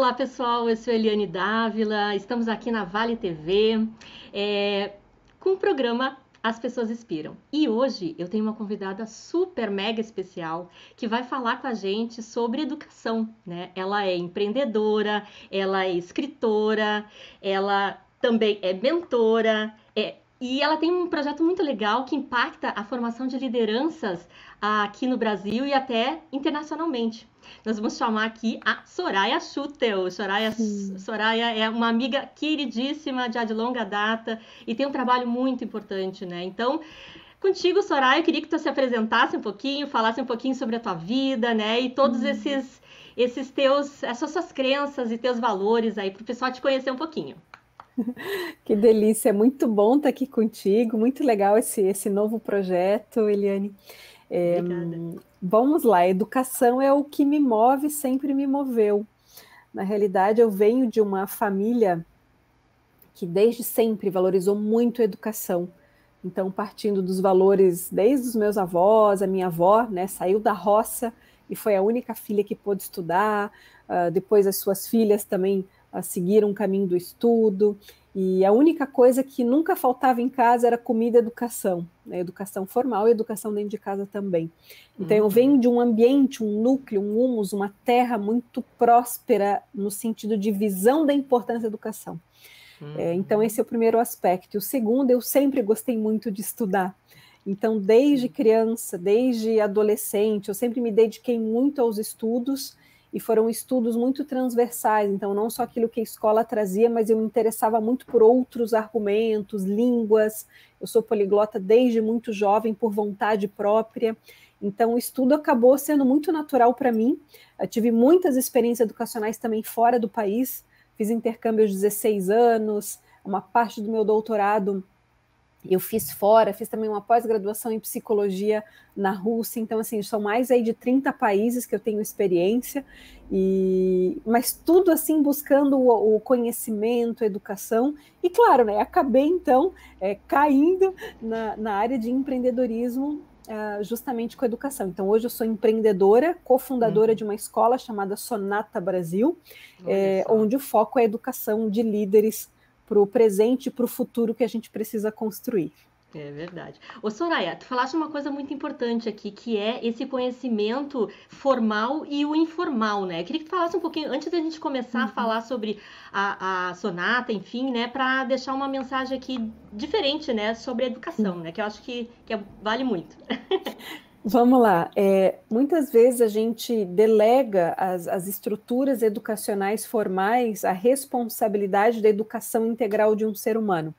Olá pessoal, eu sou Eliane Dávila, estamos aqui na Vale TV com o programa As Pessoas Inspiram. E hoje eu tenho uma convidada super mega especial que vai falar com a gente sobre educação, né? Ela é empreendedora, ela é escritora, ela também é mentora, e ela tem um projeto muito legal que impacta a formação de lideranças aqui no Brasil e até internacionalmente. Nós vamos chamar aqui a Soraya Schutel. Soraya é uma amiga queridíssima de longa data e tem um trabalho muito importante, né? Então, contigo, Soraya, eu queria que tu se apresentasse um pouquinho, falasse um pouquinho sobre a tua vida, né? E todos essas suas crenças e teus valores aí, para o pessoal te conhecer um pouquinho. Que delícia, muito bom estar aqui contigo, muito legal esse novo projeto, Eliane. Obrigada. Vamos lá, educação é o que me move, sempre me moveu. Na realidade, eu venho de uma família que desde sempre valorizou muito a educação. Então, partindo dos valores desde os meus avós, a minha avó, né, saiu da roça e foi a única filha que pôde estudar. Depois as suas filhas também seguiram o caminho do estudo. E a única coisa que nunca faltava em casa era comida e educação, né? Educação formal e educação dentro de casa também. Então eu venho de um ambiente, um núcleo, um humus, uma terra muito próspera no sentido de visão da importância da educação. Então esse é o primeiro aspecto. E o segundo, eu sempre gostei muito de estudar. Então desde criança, desde adolescente, eu sempre me dediquei muito aos estudos, e foram estudos muito transversais, então não só aquilo que a escola trazia, mas eu me interessava muito por outros argumentos, línguas. Eu sou poliglota desde muito jovem, por vontade própria, então o estudo acabou sendo muito natural para mim. Eu tive muitas experiências educacionais também fora do país, fiz intercâmbio aos 16 anos, uma parte do meu doutorado eu fiz fora, fiz também uma pós-graduação em psicologia na Rússia, então assim, são mais aí de 30 países que eu tenho experiência, mas tudo assim buscando o conhecimento, a educação, e claro, né, acabei então caindo na área de empreendedorismo, justamente com a educação. Então hoje eu sou empreendedora, cofundadora de uma escola chamada Sonata Brasil, onde o foco é a educação de líderes para o presente e para o futuro que a gente precisa construir. É verdade. Ô Soraya, tu falaste uma coisa muito importante aqui, que é esse conhecimento formal e o informal, né? Eu queria que tu falasse um pouquinho, antes da gente começar a falar sobre a Sonata, enfim, né? Para deixar uma mensagem aqui diferente, né? Sobre a educação, né? Que eu acho que vale muito. Vamos lá. Muitas vezes a gente delega as estruturas educacionais formais a responsabilidade da educação integral de um ser humano.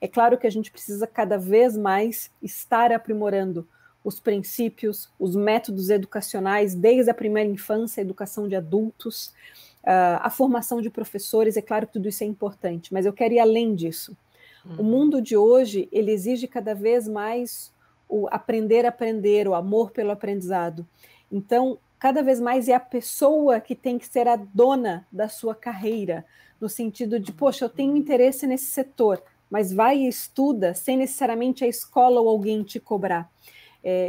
É claro que a gente precisa cada vez mais estar aprimorando os princípios, os métodos educacionais, desde a primeira infância, a educação de adultos, a formação de professores. É claro que tudo isso é importante, mas eu quero ir além disso. O mundo de hoje, ele exige cada vez mais o aprender a aprender, o amor pelo aprendizado. Então, cada vez mais é a pessoa que tem que ser a dona da sua carreira, no sentido de, poxa, eu tenho interesse nesse setor, mas vai e estuda sem necessariamente a escola ou alguém te cobrar.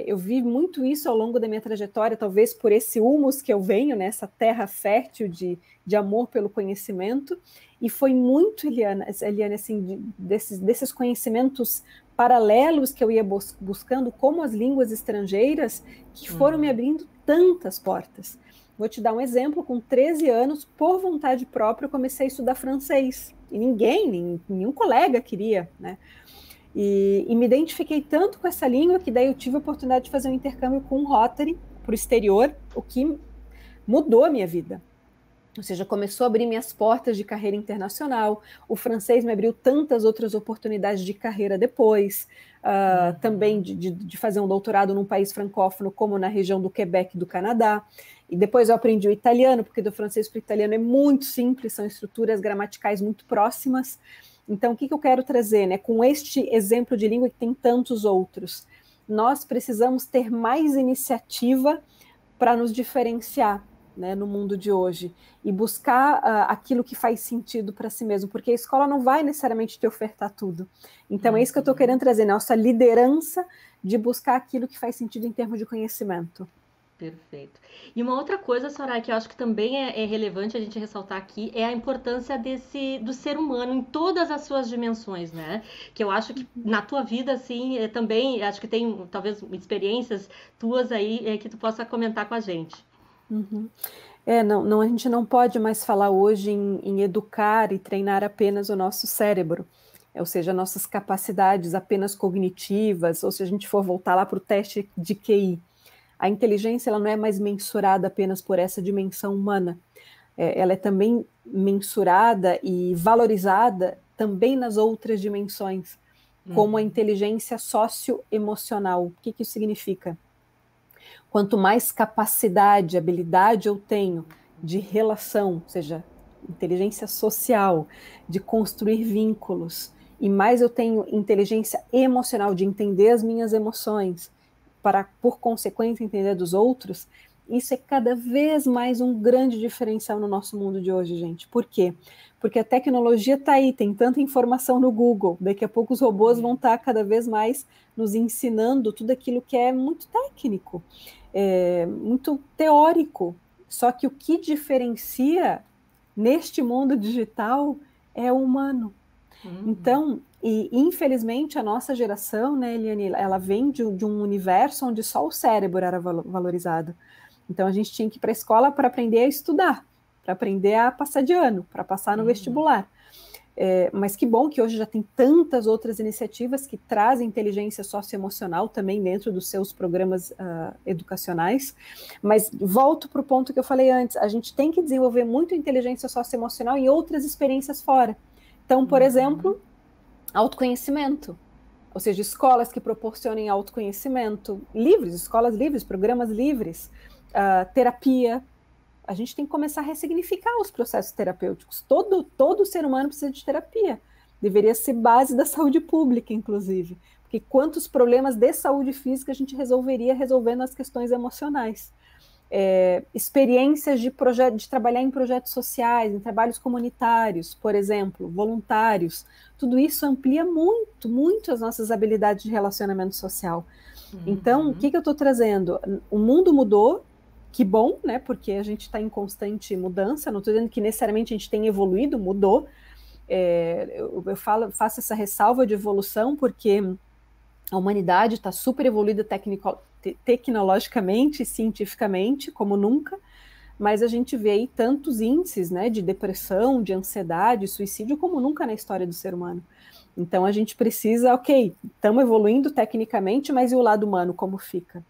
Eu vi muito isso ao longo da minha trajetória, talvez por esse humus que eu venho, né, essa terra fértil de amor pelo conhecimento, e foi muito, Eliane, assim, desses conhecimentos paralelos que eu ia buscando, como as línguas estrangeiras, que foram me abrindo tantas portas. Vou te dar um exemplo, com 13 anos, por vontade própria, eu comecei a estudar francês, e nenhum colega queria, né? E me identifiquei tanto com essa língua que daí eu tive a oportunidade de fazer um intercâmbio com o Rotary para o exterior, o que mudou a minha vida. Ou seja, começou a abrir minhas portas de carreira internacional. O francês me abriu tantas outras oportunidades de carreira depois, também de fazer um doutorado num país francófono, como na região do Quebec, do Canadá. E depois eu aprendi o italiano, porque do francês para o italiano é muito simples, são estruturas gramaticais muito próximas. Então, o que eu quero trazer, né? Com este exemplo de língua que tem tantos outros, nós precisamos ter mais iniciativa para nos diferenciar, né, no mundo de hoje, e buscar aquilo que faz sentido para si mesmo, porque a escola não vai necessariamente te ofertar tudo. Então, é isso que eu estou querendo trazer, nossa liderança de buscar aquilo que faz sentido em termos de conhecimento. Perfeito. E uma outra coisa, Soraya, que eu acho que também é relevante a gente ressaltar aqui, é a importância do ser humano em todas as suas dimensões, né? Que eu acho que na tua vida, assim, também, acho que tem talvez experiências tuas aí que tu possa comentar com a gente. Uhum. Não, a gente não pode mais falar hoje em educar e treinar apenas o nosso cérebro, ou seja, nossas capacidades apenas cognitivas, ou se a gente for voltar lá para o teste de QI. A inteligência ela não é mais mensurada apenas por essa dimensão humana, ela é também mensurada e valorizada também nas outras dimensões, como a inteligência socioemocional. O que isso significa? Quanto mais capacidade, habilidade eu tenho de relação, ou seja, inteligência social, de construir vínculos, e mais eu tenho inteligência emocional, de entender as minhas emoções, para, por consequência, entender dos outros, isso é cada vez mais um grande diferencial no nosso mundo de hoje, gente. Por quê? Porque a tecnologia está aí, tem tanta informação no Google, daqui a pouco os robôs vão estar cada vez mais nos ensinando tudo aquilo que é muito técnico, muito teórico. Só que o que diferencia neste mundo digital é o humano. Então, e infelizmente a nossa geração, né, Eliane, ela vem de um universo onde só o cérebro era valorizado. Então a gente tinha que ir para a escola para aprender a estudar, para aprender a passar de ano, para passar no vestibular. Mas que bom que hoje já tem tantas outras iniciativas que trazem inteligência socioemocional também dentro dos seus programas educacionais. Mas volto para o ponto que eu falei antes, a gente tem que desenvolver muito inteligência socioemocional em outras experiências fora. Então, por exemplo, autoconhecimento, ou seja, escolas que proporcionem autoconhecimento, livres, escolas livres, programas livres, terapia. A gente tem que começar a ressignificar os processos terapêuticos. Todo ser humano precisa de terapia. Deveria ser base da saúde pública, inclusive. Porque quantos problemas de saúde física a gente resolveria resolvendo as questões emocionais. Experiências de trabalhar em projetos sociais, em trabalhos comunitários, por exemplo, voluntários. Tudo isso amplia muito, muito as nossas habilidades de relacionamento social. Então, o que eu estou trazendo? O mundo mudou, que bom, né? Porque a gente está em constante mudança. Não estou dizendo que necessariamente a gente tem evoluído, mudou. Eu faço essa ressalva de evolução porque a humanidade está super evoluída tecnologicamente e cientificamente, como nunca, mas a gente vê aí tantos índices, né, de depressão, de ansiedade, suicídio, como nunca na história do ser humano. Então a gente precisa, estamos evoluindo tecnicamente, mas e o lado humano, como fica?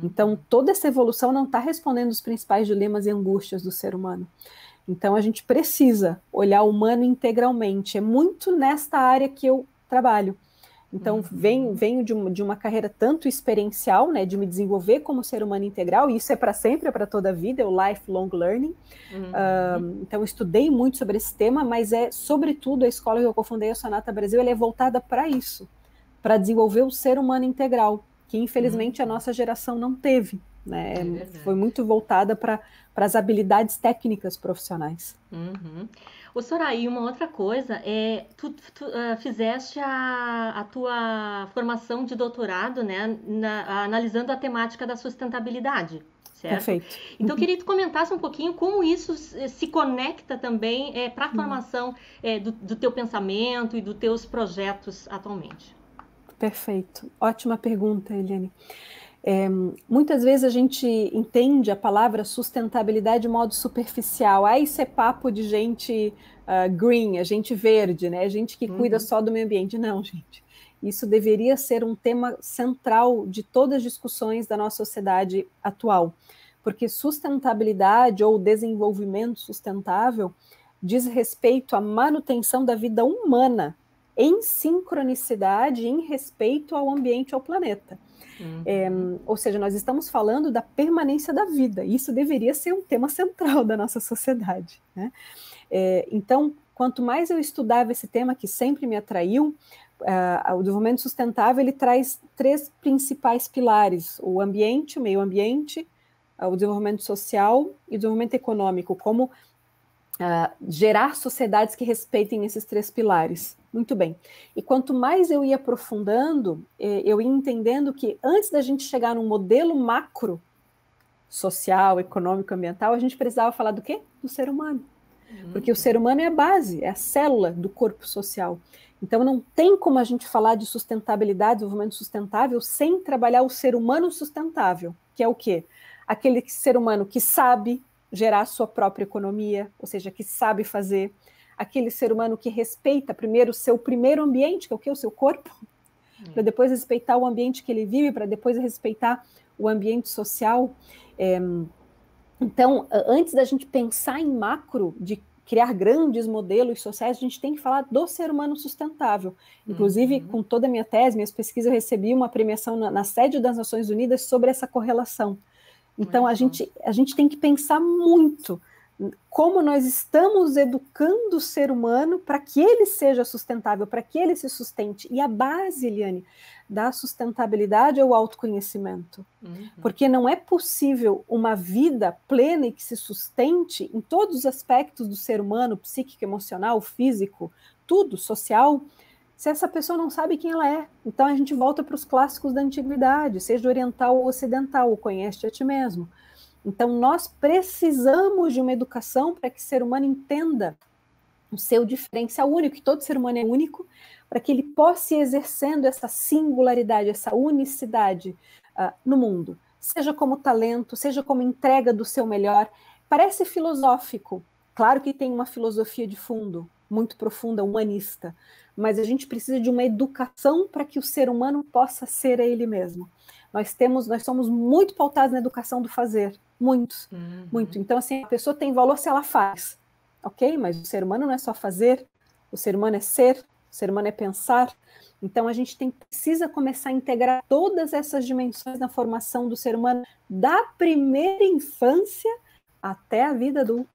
Então toda essa evolução não está respondendo os principais dilemas e angústias do ser humano. Então a gente precisa olhar o humano integralmente. É muito nesta área que eu trabalho. Então, venho de uma carreira tanto experiencial, né, de me desenvolver como ser humano integral, e isso é para sempre, é para toda a vida, é o lifelong learning. Então, estudei muito sobre esse tema, mas sobretudo, a escola que eu cofundei, a Sonata Brasil, ela é voltada para isso, para desenvolver o ser humano integral, que infelizmente a nossa geração não teve. Né? Foi muito voltada para as habilidades técnicas profissionais. Ô, Soraya, e uma outra coisa, tu fizeste a tua formação de doutorado, né, analisando a temática da sustentabilidade, certo? Perfeito. Então, eu queria que tu comentasse um pouquinho como isso se conecta também para a formação do teu pensamento e dos teus projetos atualmente. Perfeito. Ótima pergunta, Eliane. Muitas vezes a gente entende a palavra sustentabilidade de modo superficial. Isso é papo de gente green, a gente verde, né? Gente que cuida só do meio ambiente. Não, gente. Isso deveria ser um tema central de todas as discussões da nossa sociedade atual. Porque sustentabilidade ou desenvolvimento sustentável diz respeito à manutenção da vida humana em sincronicidade, em respeito ao ambiente, ao planeta. Ou seja, nós estamos falando da permanência da vida. Isso deveria ser um tema central da nossa sociedade. Né? Então, quanto mais eu estudava esse tema, que sempre me atraiu, o desenvolvimento sustentável ele traz 3 principais pilares: o ambiente, o meio ambiente, o desenvolvimento social e o desenvolvimento econômico, como gerar sociedades que respeitem esses 3 pilares. Muito bem. E quanto mais eu ia aprofundando, eu ia entendendo que antes da gente chegar num modelo macro, social, econômico, ambiental, a gente precisava falar do quê? Do ser humano. Porque o ser humano é a base, é a célula do corpo social. Então não tem como a gente falar de sustentabilidade, desenvolvimento sustentável, sem trabalhar o ser humano sustentável, que é o quê? Aquele ser humano que sabe gerar a sua própria economia, ou seja, que sabe fazer, aquele ser humano que respeita primeiro o seu primeiro ambiente, que é o quê? O seu corpo, para depois respeitar o ambiente que ele vive, para depois respeitar o ambiente social. Então, antes da gente pensar em macro, de criar grandes modelos sociais, a gente tem que falar do ser humano sustentável. Inclusive, com toda a minha tese, minhas pesquisas, eu recebi uma premiação na sede das Nações Unidas sobre essa correlação. Então, a gente tem que pensar muito como nós estamos educando o ser humano para que ele seja sustentável, para que ele se sustente. E a base, Eliane, da sustentabilidade é o autoconhecimento. Porque não é possível uma vida plena e que se sustente em todos os aspectos do ser humano, psíquico, emocional, físico, tudo, social, se essa pessoa não sabe quem ela é. Então a gente volta para os clássicos da antiguidade, seja oriental ou ocidental, o conhece a ti mesmo. Então, nós precisamos de uma educação para que o ser humano entenda o seu diferencial único, que todo ser humano é único, para que ele possa ir exercendo essa singularidade, essa unicidade no mundo, seja como talento, seja como entrega do seu melhor. Parece filosófico, claro que tem uma filosofia de fundo, muito profunda, humanista, mas a gente precisa de uma educação para que o ser humano possa ser a ele mesmo. Nós somos muito pautados na educação do fazer, muito. Então, assim, a pessoa tem valor se ela faz, ok? Mas o ser humano não é só fazer, o ser humano é ser, o ser humano é pensar. Então, a gente precisa começar a integrar todas essas dimensões na formação do ser humano, da primeira infância até a vida adulta.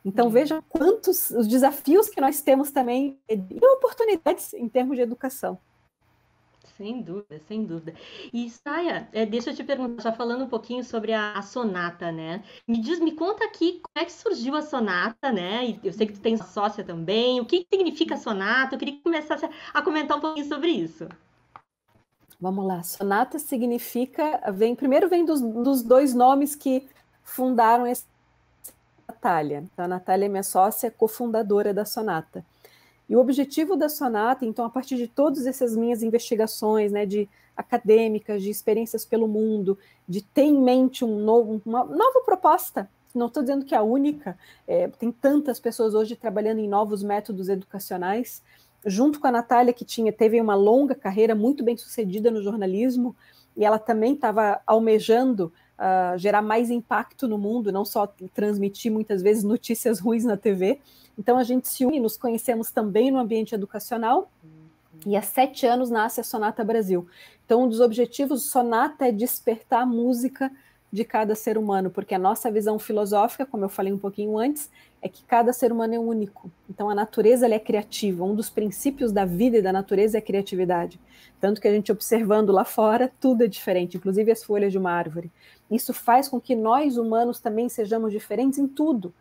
Então, veja quantos os desafios que nós temos também e oportunidades em termos de educação. Sem dúvida, sem dúvida. E, Saia, deixa eu te perguntar, já falando um pouquinho sobre a sonata, né? Me conta aqui como é que surgiu a sonata, né? E eu sei que tu tens sócia também. O que significa a sonata? Eu queria que começasse a comentar um pouquinho sobre isso. Vamos lá. Sonata significa... Primeiro vem dos dois nomes que fundaram essa Natália. Então, a Natália é minha sócia, cofundadora da Sonata. E o objetivo da Sonata, então, a partir de todas essas minhas investigações, né, de acadêmicas, de experiências pelo mundo, de ter em mente uma nova proposta, não estou dizendo que é a única, tem tantas pessoas hoje trabalhando em novos métodos educacionais, junto com a Natália, que teve uma longa carreira muito bem sucedida no jornalismo, e ela também estava almejando gerar mais impacto no mundo, não só transmitir muitas vezes notícias ruins na TV. Então a gente se une, nos conhecemos também no ambiente educacional, e há 7 anos nasce a Sonata Brasil. Então um dos objetivos do Sonata é despertar a música de cada ser humano, porque a nossa visão filosófica, como eu falei um pouquinho antes, é que cada ser humano é único. Então a natureza ela é criativa, um dos princípios da vida e da natureza é a criatividade. Tanto que a gente observando lá fora, tudo é diferente, inclusive as folhas de uma árvore. Isso faz com que nós humanos também sejamos diferentes em tudo.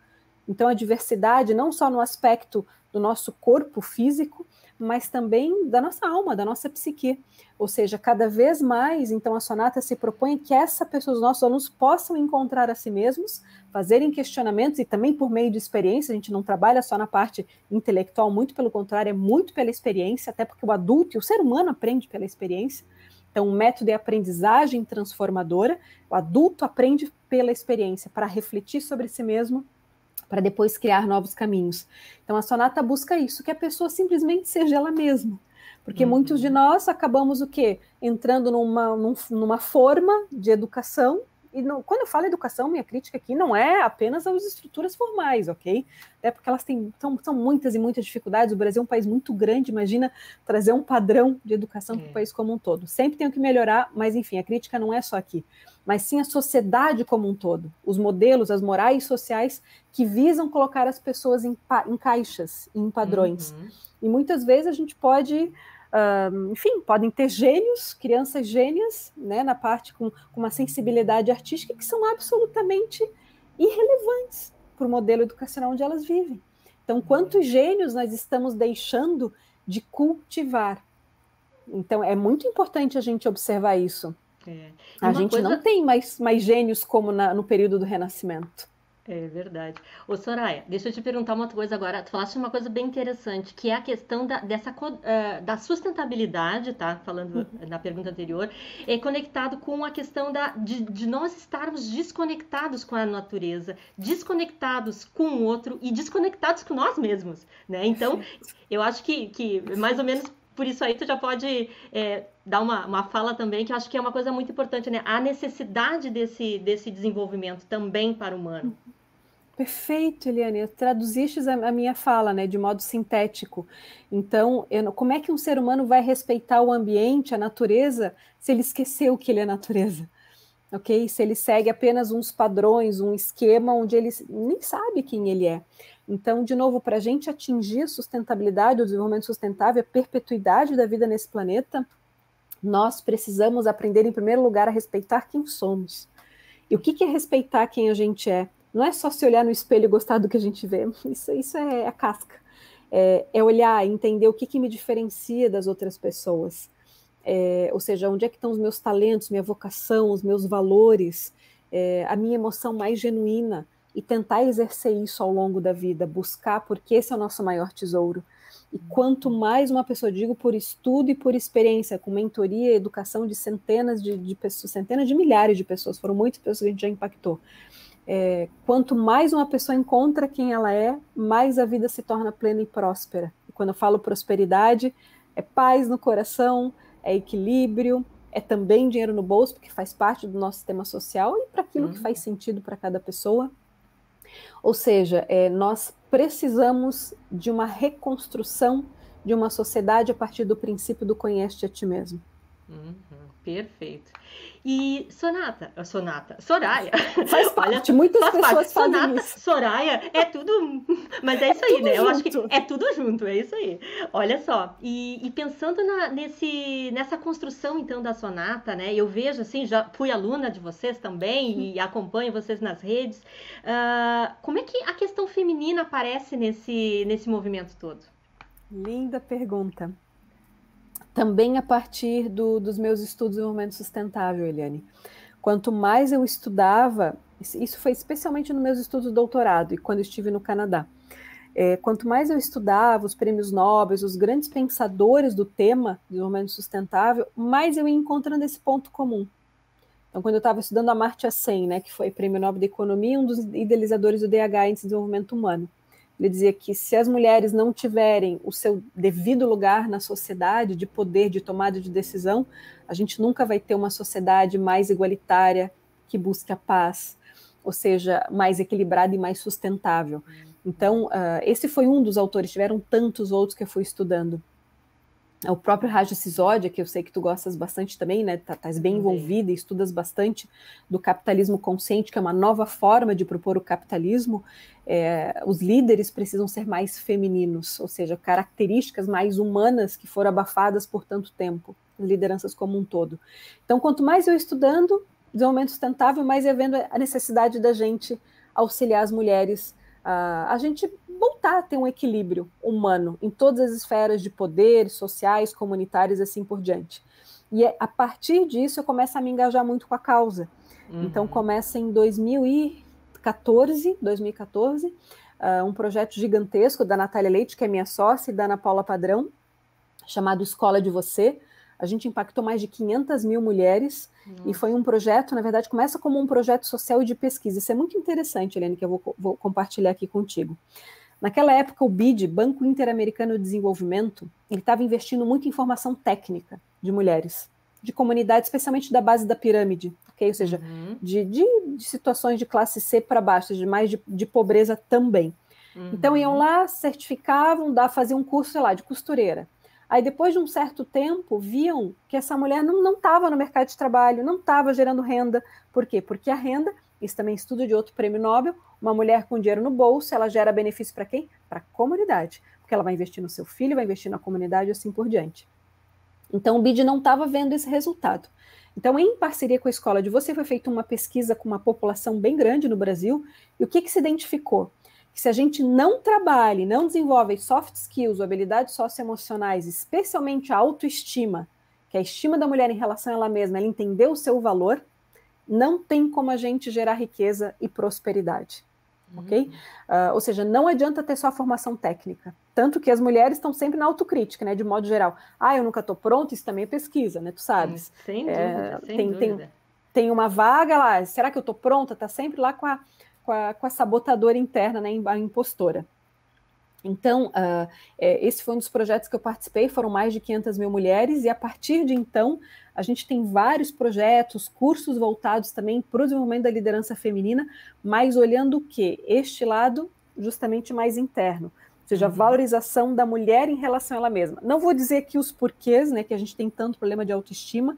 Então a diversidade não só no aspecto do nosso corpo físico, mas também da nossa alma, da nossa psique. Ou seja, cada vez mais, então a Sonata se propõe que os nossos alunos possam encontrar a si mesmos, fazerem questionamentos e também por meio de experiência. A gente não trabalha só na parte intelectual, muito pelo contrário, é muito pela experiência, até porque o adulto e o ser humano aprende pela experiência. Então, o método é aprendizagem transformadora, o adulto aprende pela experiência para refletir sobre si mesmo, para depois criar novos caminhos. Então, a Sonata busca isso, que a pessoa simplesmente seja ela mesma. Porque muitos de nós acabamos o quê? Entrando numa forma de educação, e quando eu falo educação, minha crítica aqui não é apenas às estruturas formais, ok? Até porque elas são muitas e muitas dificuldades, o Brasil é um país muito grande, imagina trazer um padrão de educação para o país como um todo. Sempre tem que melhorar, mas enfim, a crítica não é só aqui, mas sim a sociedade como um todo, os modelos, as morais sociais que visam colocar as pessoas em caixas, em padrões. E muitas vezes a gente pode... enfim, podem ter gênios, crianças gênias, né, na parte com uma sensibilidade artística que são absolutamente irrelevantes para o modelo educacional onde elas vivem. Então, quantos gênios nós estamos deixando de cultivar? Então, é muito importante a gente observar isso. É. E A uma gente não coisa. tem mais gênios como no período do Renascimento. É verdade. Ô, Soraya, deixa eu te perguntar uma coisa agora. Tu falaste uma coisa bem interessante, que é a questão da sustentabilidade, tá? Falando na pergunta anterior, é conectado com a questão de nós estarmos desconectados com a natureza, desconectados com o outro e desconectados com nós mesmos, né? Então, Perfeito. eu acho que mais ou menos por isso aí tu já pode dar uma fala também, que eu acho que é uma coisa muito importante, né? A necessidade desse desenvolvimento também para o humano. Perfeito, Eliane. Traduziste a minha fala, né, de modo sintético. Então, como é que um ser humano vai respeitar o ambiente, a natureza, se ele esqueceu que ele é natureza? Ok? Se ele segue apenas uns padrões, um esquema onde ele nem sabe quem ele é. Então, de novo, para a gente atingir a sustentabilidade, o desenvolvimento sustentável, a perpetuidade da vida nesse planeta, nós precisamos aprender, em primeiro lugar, a respeitar quem somos. E o que é respeitar quem a gente é? Não é só se olhar no espelho e gostar do que a gente vê. Isso é a casca. É olhar, entender o que me diferencia das outras pessoas. Ou seja, onde é que estão os meus talentos, minha vocação, os meus valores, a minha emoção mais genuína, e tentar exercer isso ao longo da vida, buscar, porque esse é o nosso maior tesouro. E quanto mais uma pessoa, digo por estudo e por experiência, com mentoria e educação de centenas de pessoas, centenas de milhares de pessoas, foram muitas pessoas que a gente já impactou. Quanto mais uma pessoa encontra quem ela é, mais a vida se torna plena e próspera. E quando eu falo prosperidade, é paz no coração, é equilíbrio, é também dinheiro no bolso, porque faz parte do nosso sistema social e para aquilo que faz sentido para cada pessoa. Ou seja, nós precisamos de uma reconstrução de uma sociedade a partir do princípio do conhece-te a ti mesmo. Perfeito. E Soraya. Faz parte, muitas pessoas fazem isso. Soraya, é tudo. Mas é isso aí, né? Junto. Eu acho que é tudo junto, é isso aí. Olha só, e pensando nessa construção, então, da sonata, né? Eu vejo, assim, já fui aluna de vocês também e acompanho vocês nas redes. Como é que a questão feminina aparece nesse movimento todo? Linda pergunta. Também a partir dos meus estudos de desenvolvimento sustentável, Eliane. Quanto mais eu estudava, isso foi especialmente nos meus estudos de doutorado e quando estive no Canadá, quanto mais eu estudava os prêmios Nobel, os grandes pensadores do tema de desenvolvimento sustentável, mais eu ia encontrando esse ponto comum. Então, quando eu estava estudando a Amartya Sen, né, que foi prêmio Nobel da Economia, um dos idealizadores do DH, Índice de Desenvolvimento Humano, ele dizia que se as mulheres não tiverem o seu devido lugar na sociedade, de poder, de tomada de decisão, a gente nunca vai ter uma sociedade mais igualitária, que busque a paz, ou seja, mais equilibrada e mais sustentável. Então, esse foi um dos autores, tiveram tantos outros que eu fui estudando. O próprio Raja Sisodia, que eu sei que tu gostas bastante também, né? Estás bem envolvida e estudas bastante do capitalismo consciente, que é uma nova forma de propor o capitalismo. Os líderes precisam ser mais femininos, ou seja, características mais humanas que foram abafadas por tanto tempo, lideranças como um todo. Então, quanto mais eu estudando desenvolvimento sustentável, mais eu vendo a necessidade da gente auxiliar as mulheres a gente voltar a ter um equilíbrio humano em todas as esferas de poder, sociais, comunitárias, assim por diante. E a partir disso eu começo a me engajar muito com a causa. Então começa em 2014, um projeto gigantesco da Natália Leite, que é minha sócia, e da Ana Paula Padrão, chamado Escola de Você. A gente impactou mais de 500 mil mulheres. Nossa. E foi um projeto, na verdade, começa como um projeto social e de pesquisa. Isso é muito interessante, Helene, que eu vou compartilhar aqui contigo. Naquela época, o BID, Banco Interamericano de Desenvolvimento, ele estava investindo muito em formação técnica de mulheres, de comunidades, especialmente da base da pirâmide, okay? Ou seja, de situações de classe C para baixo, de pobreza também. Então, iam lá, certificavam, faziam um curso, sei lá, de costureira. Aí, depois de um certo tempo, viam que essa mulher não estava no mercado de trabalho, não estava gerando renda. Por quê? Porque a renda, isso também é estudo de outro prêmio Nobel, uma mulher com dinheiro no bolso, ela gera benefício para quem? Para a comunidade. Porque ela vai investir no seu filho, vai investir na comunidade e assim por diante. Então, o BID não estava vendo esse resultado. Então, em parceria com a Escola de Você, foi feita uma pesquisa com uma população bem grande no Brasil. E o que se identificou? Que se a gente não trabalha e não desenvolve soft skills ou habilidades socioemocionais, especialmente a autoestima que a estima da mulher em relação a ela mesma, ela entender o seu valor, não tem como a gente gerar riqueza e prosperidade. Ok? Ou seja, não adianta ter só a formação técnica. Tanto que as mulheres estão sempre na autocrítica, né? De modo geral. Eu nunca estou pronta, isso também é pesquisa, né? Tu sabes. Sem dúvida, sem dúvida. Tem uma vaga lá, será que eu estou pronta? Está sempre lá com a sabotadora interna, né? A impostora. Então, esse foi um dos projetos que eu participei, foram mais de 500 mil mulheres, e a partir de então, a gente tem vários projetos, cursos voltados também para o desenvolvimento da liderança feminina, mas olhando o quê? Este lado justamente mais interno, ou seja, a valorização da mulher em relação a ela mesma. Não vou dizer que os porquês, né, que a gente tem tanto problema de autoestima,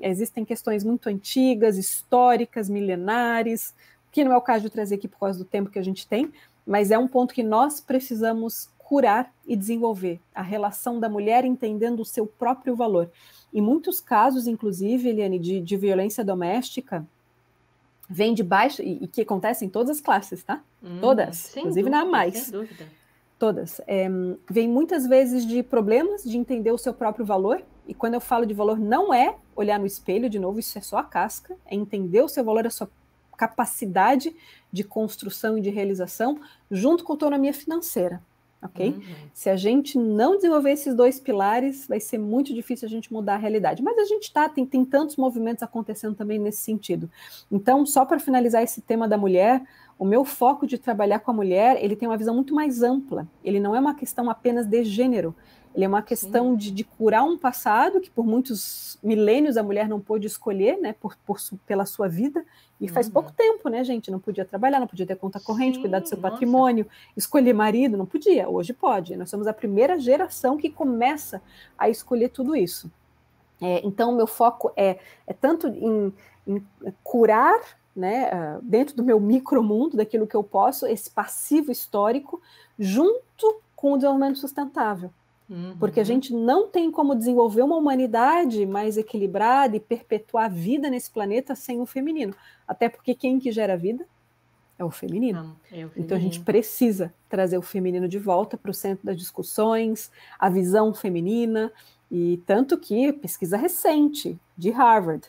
existem questões muito antigas, históricas, milenares, que não é o caso de trazer aqui por causa do tempo que a gente tem, mas é um ponto que nós precisamos curar e desenvolver, a relação da mulher entendendo o seu próprio valor. Em muitos casos, inclusive, Eliane, de violência doméstica, vem de baixo, e que acontece em todas as classes, tá? Todas, inclusive na mais. Sem dúvida. Todas. Vem muitas vezes de problemas de entender o seu próprio valor, e quando eu falo de valor, não é olhar no espelho, de novo, isso é só a casca, é entender o seu valor, a sua capacidade de construção e de realização, junto com a autonomia financeira, ok? Se a gente não desenvolver esses dois pilares, vai ser muito difícil a gente mudar a realidade. Mas a gente tem tantos movimentos acontecendo também nesse sentido. Então, só para finalizar esse tema da mulher, o meu foco de trabalhar com a mulher, ele tem uma visão muito mais ampla. Ele não é uma questão apenas de gênero. Ele é uma questão de curar um passado que por muitos milênios a mulher não pôde escolher, né, pela sua vida, e faz pouco tempo, né, gente, não podia trabalhar, não podia ter conta corrente, cuidar do seu patrimônio, escolher marido, não podia, hoje pode. Nós somos a primeira geração que começa a escolher tudo isso. Então, o meu foco é tanto em curar, né, dentro do meu micromundo, daquilo que eu posso, esse passivo histórico, junto com o desenvolvimento sustentável. Porque a gente não tem como desenvolver uma humanidade mais equilibrada e perpetuar a vida nesse planeta sem o feminino. Até porque quem que gera vida é o feminino. Então a gente precisa trazer o feminino de volta para o centro das discussões, a visão feminina, e tanto que pesquisa recente de Harvard,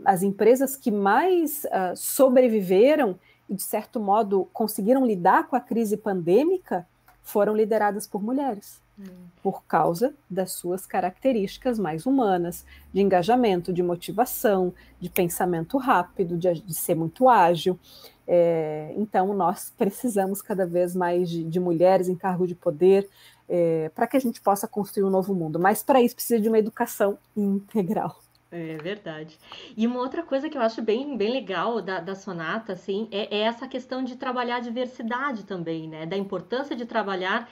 as empresas que mais sobreviveram e de certo modo conseguiram lidar com a crise pandêmica foram lideradas por mulheres. Por causa das suas características mais humanas, de engajamento, de motivação, de pensamento rápido, de ser muito ágil. Então, nós precisamos cada vez mais de mulheres em cargo de poder, para que a gente possa construir um novo mundo. Mas, para isso, precisa de uma educação integral. É verdade. E uma outra coisa que eu acho bem legal da Sonata, assim, é essa questão de trabalhar a diversidade também, né? Da importância de trabalhar...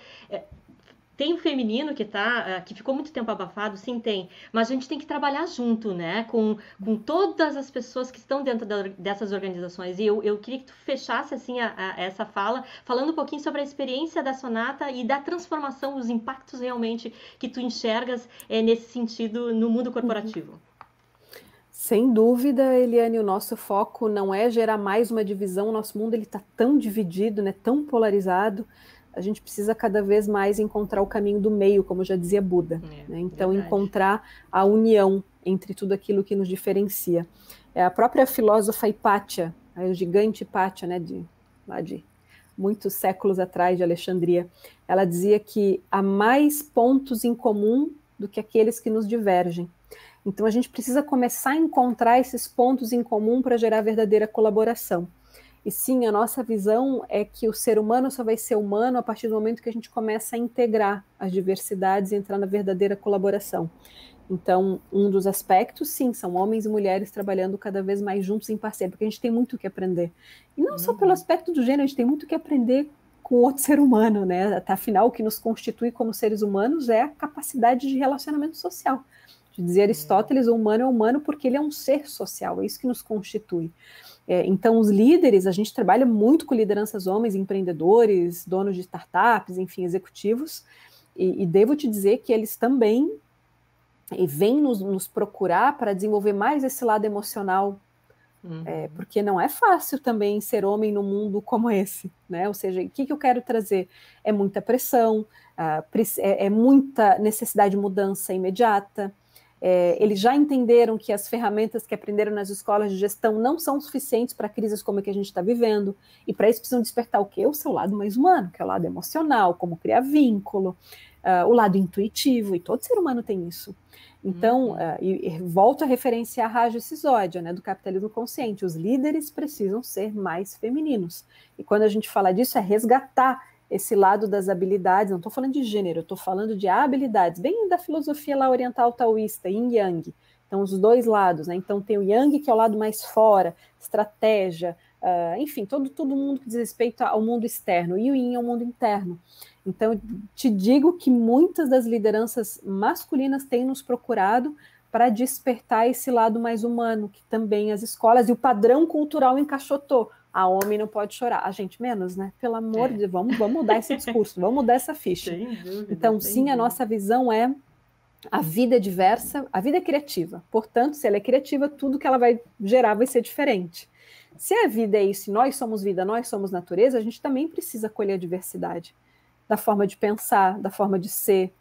Tem o feminino que ficou muito tempo abafado, sim, tem. Mas a gente tem que trabalhar junto, né? Com todas as pessoas que estão dentro dessas organizações. E eu queria que tu fechasse, assim, essa fala, falando um pouquinho sobre a experiência da Sonata e da transformação, os impactos realmente que tu enxergas nesse sentido no mundo corporativo. Sem dúvida, Eliane, o nosso foco não é gerar mais uma divisão. O nosso mundo está tão dividido, né? Tão polarizado. A gente precisa cada vez mais encontrar o caminho do meio, como já dizia Buda. Né? Então, verdade. Encontrar a união entre tudo aquilo que nos diferencia. A própria filósofa Hipátia, o gigante Hipátia, né, lá de muitos séculos atrás, de Alexandria, ela dizia que há mais pontos em comum do que aqueles que nos divergem. Então, a gente precisa começar a encontrar esses pontos em comum para gerar verdadeira colaboração. E sim, a nossa visão é que o ser humano só vai ser humano a partir do momento que a gente começa a integrar as diversidades e entrar na verdadeira colaboração. Então, um dos aspectos, sim, são homens e mulheres trabalhando cada vez mais juntos em parceria, porque a gente tem muito o que aprender. E não só pelo aspecto do gênero, a gente tem muito o que aprender com outro ser humano, né? Afinal, o que nos constitui como seres humanos é a capacidade de relacionamento social. De dizer Aristóteles, o humano é humano porque ele é um ser social, é isso que nos constitui. Então, os líderes, a gente trabalha muito com lideranças homens, empreendedores, donos de startups, enfim, executivos, e devo te dizer que eles também vêm nos procurar para desenvolver mais esse lado emocional, porque não é fácil também ser homem num mundo como esse, né? Ou seja, o que eu quero trazer? É muita pressão, é muita necessidade de mudança imediata, Eles já entenderam que as ferramentas que aprenderam nas escolas de gestão não são suficientes para crises como a que a gente está vivendo, e para isso precisam despertar o quê? O seu lado mais humano, que é o lado emocional, como criar vínculo, o lado intuitivo, e todo ser humano tem isso. Então, e volto a referenciar a Raja Sisódia, né, do capitalismo consciente, os líderes precisam ser mais femininos, e quando a gente fala disso é resgatar esse lado das habilidades, não estou falando de gênero, estou falando de habilidades, bem da filosofia lá oriental taoísta, Yin e Yang. Então, os dois lados, né? Então, tem o Yang, que é o lado mais fora, estratégia, enfim, todo mundo que diz respeito ao mundo externo, e o Yin é o mundo interno. Então, te digo que muitas das lideranças masculinas têm nos procurado para despertar esse lado mais humano, que também as escolas e o padrão cultural encaixotou. A homem não pode chorar. A gente menos, né? Pelo amor de Deus, vamos mudar esse discurso, vamos mudar essa ficha. Sem dúvida, então, sim, a nossa visão é a vida é diversa, a vida é criativa. Portanto, se ela é criativa, tudo que ela vai gerar vai ser diferente. Se a vida é isso, nós somos vida, nós somos natureza, a gente também precisa acolher a diversidade da forma de pensar, da forma de ser.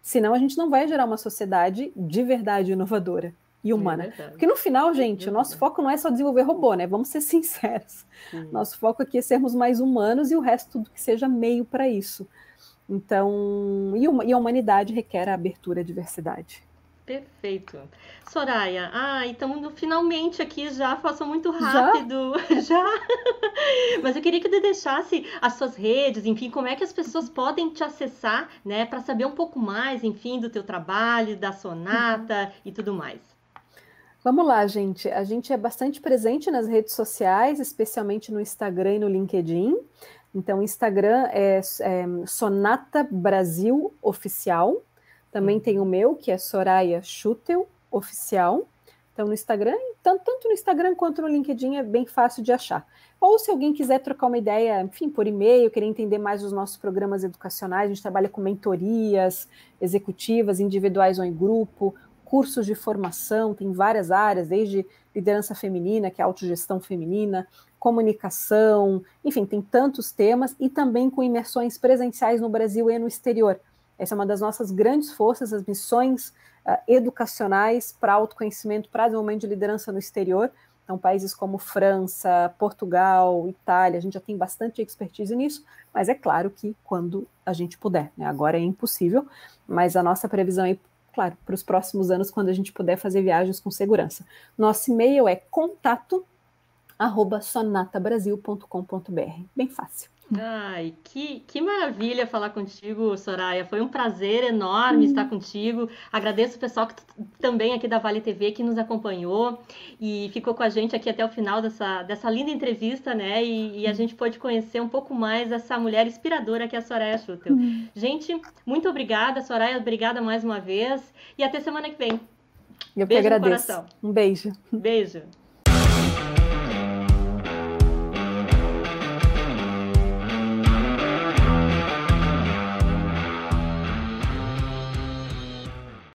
Senão a gente não vai gerar uma sociedade de verdade inovadora e humana. Porque no final, gente, o nosso foco não é só desenvolver robô, né? Vamos ser sinceros. Nosso foco aqui é sermos mais humanos e o resto tudo que seja meio para isso. Então, e a humanidade requer a abertura à diversidade. Perfeito. Soraya, então finalmente aqui já passou muito rápido. Já? Mas eu queria que você deixasse as suas redes, enfim, como é que as pessoas podem te acessar, né, para saber um pouco mais, enfim, do teu trabalho, da Sonata e tudo mais. Vamos lá, gente. A gente é bastante presente nas redes sociais, especialmente no Instagram e no LinkedIn. Então, o Instagram é Sonata Brasil Oficial. Também tem o meu, que é Soraya Schutel Oficial. Então, no Instagram, tanto no Instagram quanto no LinkedIn é bem fácil de achar. Ou se alguém quiser trocar uma ideia, enfim, por e-mail, querer entender mais os nossos programas educacionais, a gente trabalha com mentorias executivas, individuais ou em grupo, cursos de formação, tem várias áreas, desde liderança feminina, que é autogestão feminina, comunicação, enfim, tem tantos temas, e também com imersões presenciais no Brasil e no exterior. Essa é uma das nossas grandes forças, as missões educacionais para autoconhecimento, para desenvolvimento de liderança no exterior. Então, países como França, Portugal, Itália, a gente já tem bastante expertise nisso, mas é claro que quando a gente puder, né? Agora é impossível, mas a nossa previsão é, claro, para os próximos anos, quando a gente puder fazer viagens com segurança. Nosso e-mail é contato@sonatabrasil.com.br. Bem fácil. Ai, que maravilha falar contigo, Soraya. Foi um prazer enorme estar contigo. Agradeço o pessoal que também aqui da Vale TV que nos acompanhou e ficou com a gente aqui até o final dessa linda entrevista, né? E a gente pôde conhecer um pouco mais essa mulher inspiradora que é a Soraya Schutel. Gente, muito obrigada, Soraya. Obrigada mais uma vez e até semana que vem. Eu que agradeço. Um beijo. Beijo.